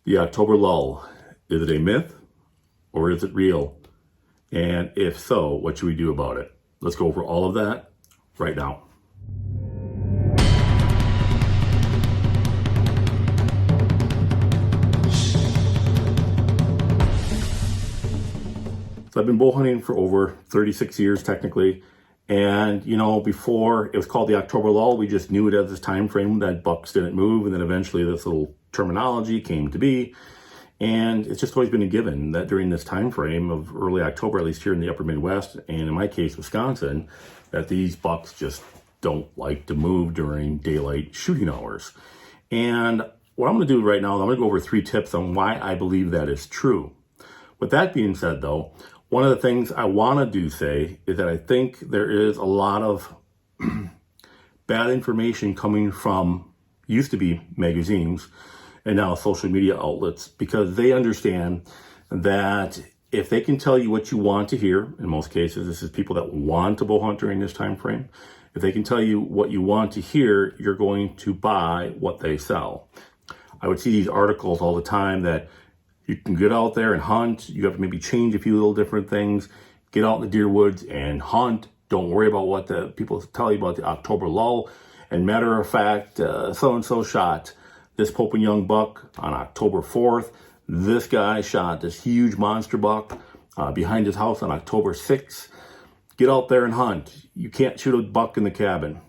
The October lull, is it a myth or is it real? And if so, what should we do about it? Let's go over all of that right now. So I've been bow hunting for over 36 years technically. And before it was called the October lull, we just knew it as this time frame that bucks didn't move. And then eventually this little terminology came to be. And it's just always been a given that during this time frame of early October, at least here in the upper Midwest, and in my case, Wisconsin, that these bucks just don't like to move during daylight shooting hours. And what I'm going to do right now is I'm going to go over 3 tips on why I believe that is true. With that being said, though, one of the things I want to say is that I think there is a lot of bad information coming from, used to be magazines, and now social media outlets, because they understand that if they can tell you what you want to hear, in most cases, this is people that want to bow hunt during this time frame. If they can tell you what you want to hear, you're going to buy what they sell. I would see these articles all the time that you can get out there and hunt. You have to maybe change a few little different things. Get out in the deer woods and hunt. Don't worry about what the people tell you about the October lull. And matter of fact, so-and-so shot this Pope and Young buck on October 4th. This guy shot this huge monster buck behind his house on October 6th. Get out there and hunt. You can't shoot a buck in the cabin.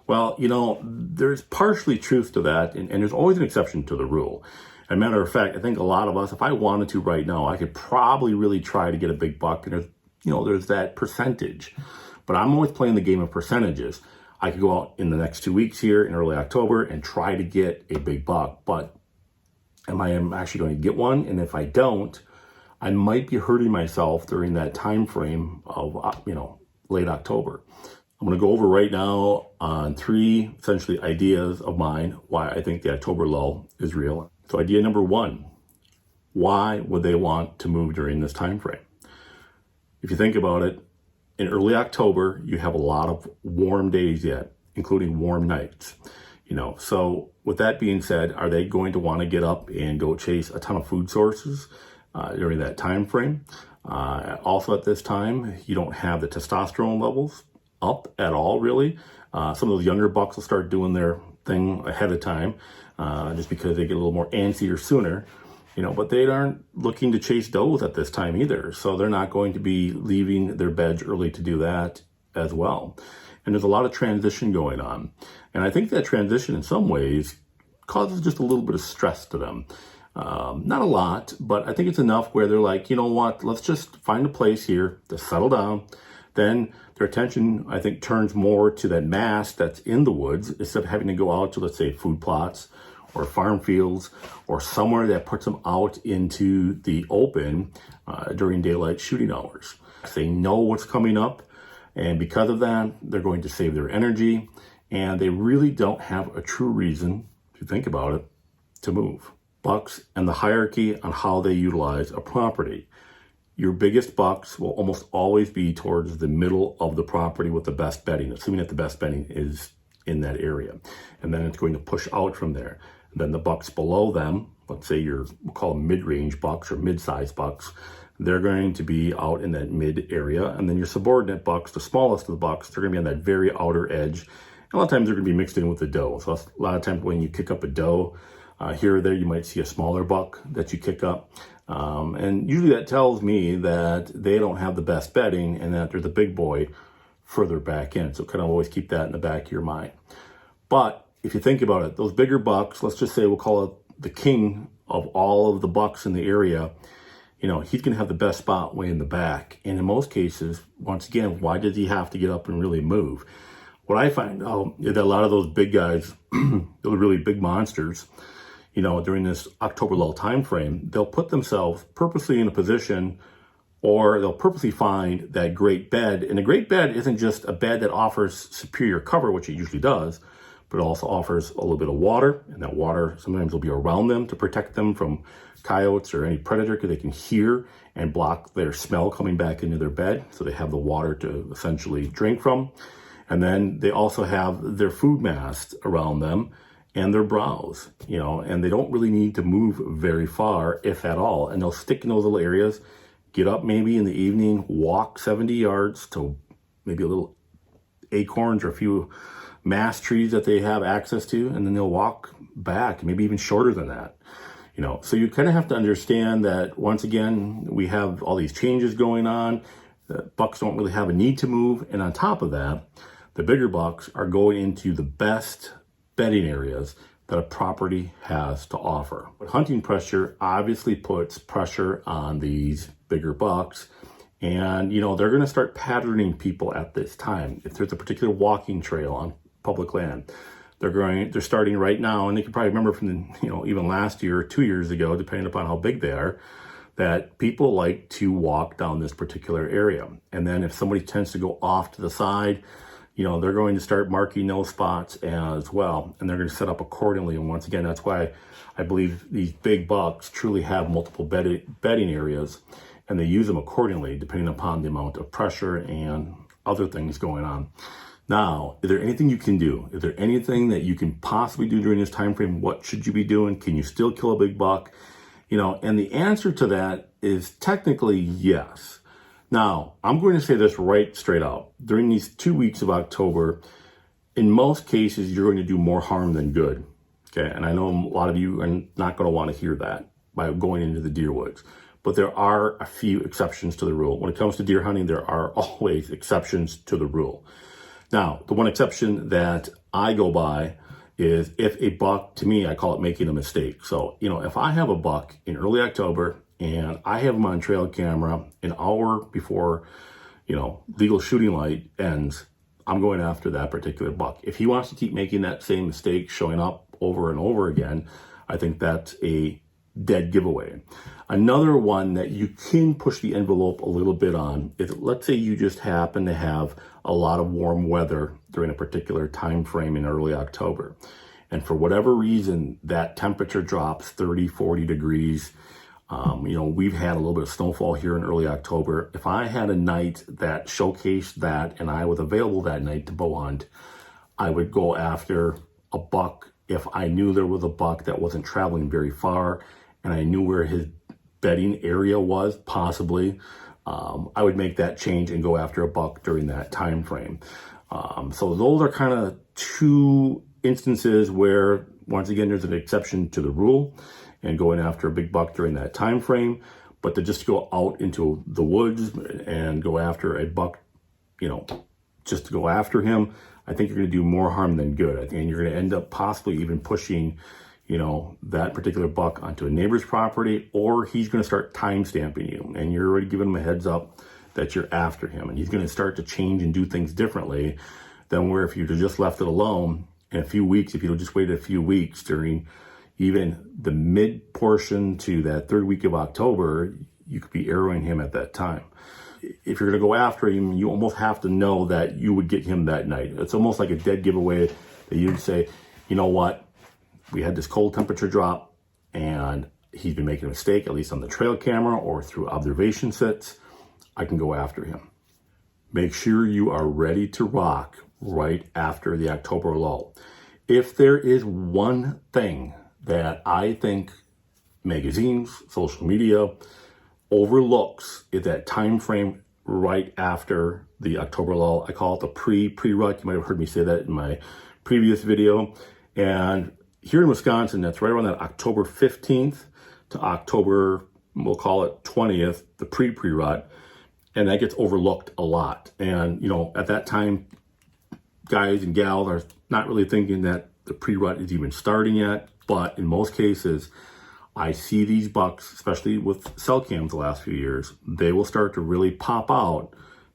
Well, there's partially truth to that, and there's always an exception to the rule. As a matter of fact, I think a lot of us, if I wanted to right now, I could probably really try to get a big buck, and there's that percentage. But I'm always playing the game of percentages. I could go out in the next 2 weeks here in early October and try to get a big buck, but am I actually going to get one? And if I don't, I might be hurting myself during that time frame of late October. I'm going to go over right now on 3 essentially ideas of mine why I think the October lull is real. So idea number 1, why would they want to move during this time frame? If you think about it, in early October, you have a lot of warm days yet, including warm nights. So with that being said, are they going to want to get up and go chase a ton of food sources during that time frame? Also at this time, you don't have the testosterone levels up at all, really. Some of those younger bucks will start doing their thing ahead of time just because they get a little more antsy sooner. But they aren't looking to chase does at this time either. So they're not going to be leaving their beds early to do that as well. And there's a lot of transition going on. And I think that transition in some ways causes just a little bit of stress to them. Not a lot, but I think it's enough where they're like, you know what, let's just find a place here to settle down. Then their attention, I think, turns more to that mass that's in the woods instead of having to go out to, let's say, food plots or farm fields, or somewhere that puts them out into the open during daylight shooting hours. They know what's coming up, and because of that, they're going to save their energy, and they really don't have a true reason, if you think about it, to move. Bucks and the hierarchy on how they utilize a property. Your biggest bucks will almost always be towards the middle of the property with the best bedding, assuming that the best bedding is in that area. And then it's going to push out from there. Then the bucks below them, let's say we'll call them mid-range bucks or mid-sized bucks, they're going to be out in that mid area. And then your subordinate bucks, the smallest of the bucks, they're going to be on that very outer edge. And a lot of times they're going to be mixed in with the doe. So a lot of times when you kick up a doe, here or there, you might see a smaller buck that you kick up. And usually that tells me that they don't have the best bedding and that there's a big boy further back in. So kind of always keep that in the back of your mind. But if you think about it, those bigger bucks, let's just say we'll call it the king of all of the bucks in the area, he's going to have the best spot way in the back. And in most cases, once again, why does he have to get up and really move? What I find out is that a lot of those big guys, those really big monsters, during this October lull time frame, they'll put themselves purposely in a position, or they'll purposely find that great bed. And a great bed isn't just a bed that offers superior cover, which it usually does, but it also offers a little bit of water, and that water sometimes will be around them to protect them from coyotes or any predator, because they can hear and block their smell coming back into their bed, so they have the water to essentially drink from. And then they also have their food mast around them, and their browse, and they don't really need to move very far, if at all. And they'll stick in those little areas, get up maybe in the evening, walk 70 yards to maybe a little acorns or a few mass trees that they have access to, and then they'll walk back, maybe even shorter than that. So you kind of have to understand that, once again, we have all these changes going on. The bucks don't really have a need to move. And on top of that, the bigger bucks are going into the best bedding areas that a property has to offer. But hunting pressure obviously puts pressure on these bigger bucks. And, they're going to start patterning people at this time. If there's a particular walking trail on public land, they're starting right now, and they can probably remember from even last year or 2 years ago, depending upon how big they are, that people like to walk down this particular area. And then if somebody tends to go off to the side, they're going to start marking those spots as well, and they're going to set up accordingly. And once again, that's why I believe these big bucks truly have multiple bedding areas, and they use them accordingly depending upon the amount of pressure and other things going on. Now, is there anything you can do? Is there anything that you can possibly do during this time frame? What should you be doing? Can you still kill a big buck? And the answer to that is technically yes. Now, I'm going to say this right straight out. During these 2 weeks of October, in most cases, you're going to do more harm than good. Okay, and I know a lot of you are not going to want to hear that by going into the deer woods. But there are a few exceptions to the rule. When it comes to deer hunting, there are always exceptions to the rule. Now, the one exception that I go by is if a buck, to me, I call it making a mistake. So, if I have a buck in early October and I have him on trail camera an hour before, legal shooting light ends, I'm going after that particular buck. If he wants to keep making that same mistake, showing up over and over again, I think that's a dead giveaway. Another one that you can push the envelope a little bit on is, let's say you just happen to have a lot of warm weather during a particular time frame in early October. And for whatever reason, that temperature drops 30, 40 degrees. We've had a little bit of snowfall here in early October. If I had a night that showcased that and I was available that night to bow hunt, I would go after a buck if I knew there was a buck that wasn't traveling very far and I knew where his bedding area was, possibly. I would make that change and go after a buck during that time frame. So those are kind of two instances where, once again, there's an exception to the rule and going after a big buck during that time frame. But to just go out into the woods and go after a buck, just to go after him, I think you're going to do more harm than good. And you're going to end up possibly even pushing that particular buck onto a neighbor's property, or he's going to start time stamping you, and you're already giving him a heads up that you're after him, and he's going to start to change and do things differently than where if you'd have just left it alone in a few weeks, if you'd just waited a few weeks during even the mid portion to that third week of October, you could be arrowing him at that time. If you're going to go after him, you almost have to know that you would get him that night. It's almost like a dead giveaway that you'd say, you know what? We had this cold temperature drop and he's been making a mistake, at least on the trail camera or through observation sets. I can go after him. Make sure you are ready to rock right after the October lull. If there is one thing that I think magazines, social media overlooks, is that time frame right after the October lull. I call it the pre-rut. You might have heard me say that in my previous video. And here in Wisconsin, that's right around that October 15th to October, we'll call it 20th, the pre-rut, and that gets overlooked a lot. And, at that time, guys and gals are not really thinking that the pre-rut is even starting yet, but in most cases, I see these bucks, especially with cell cams the last few years, they will start to really pop out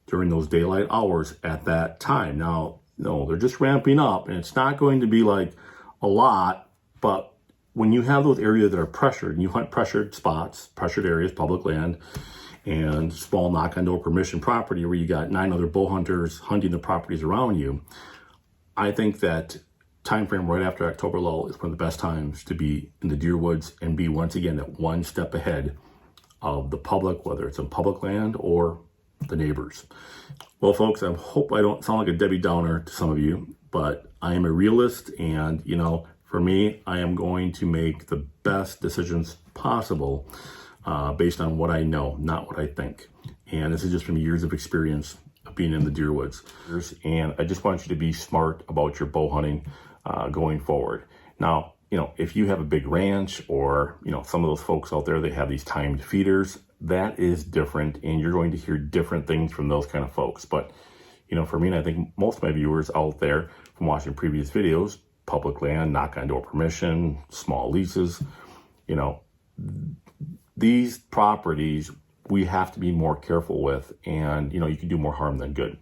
during those daylight hours at that time. Now, no, they're just ramping up, and it's not going to be like a lot, but when you have those areas that are pressured, and you hunt pressured spots, pressured areas, public land, and small knock-on-door permission property where you got 9 other bow hunters hunting the properties around you, I think that time frame right after October lull is one of the best times to be in the deer woods and be, once again, that one step ahead of the public, whether it's on public land or the neighbors. Well, folks, I hope I don't sound like a Debbie Downer to some of you, but I am a realist, and, For me, I am going to make the best decisions possible based on what I know, not what I think. And this is just from years of experience of being in the deer woods. And I just want you to be smart about your bow hunting going forward. Now, if you have a big ranch or, some of those folks out there, they have these timed feeders, that is different. And you're going to hear different things from those kind of folks. But, for me, and I think most of my viewers out there from watching previous videos, public land, knock on door permission, small leases, these properties we have to be more careful with, and you can do more harm than good.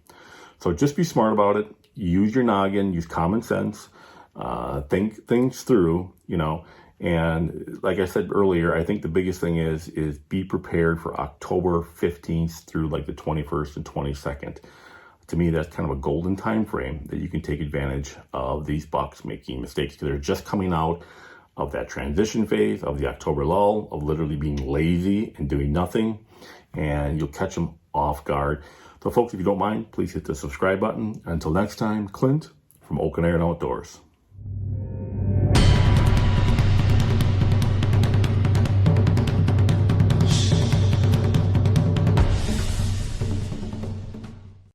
So just be smart about it. Use your noggin, use common sense, think things through, and like I said earlier, I think the biggest thing is be prepared for October 15th through like the 21st and 22nd. To me, that's kind of a golden time frame that you can take advantage of these bucks making mistakes, because they're just coming out of that transition phase of the October lull, of literally being lazy and doing nothing, and you'll catch them off guard. So folks, if you don't mind, please hit the subscribe button. Until next time, Clint from Oak and Iron Outdoors.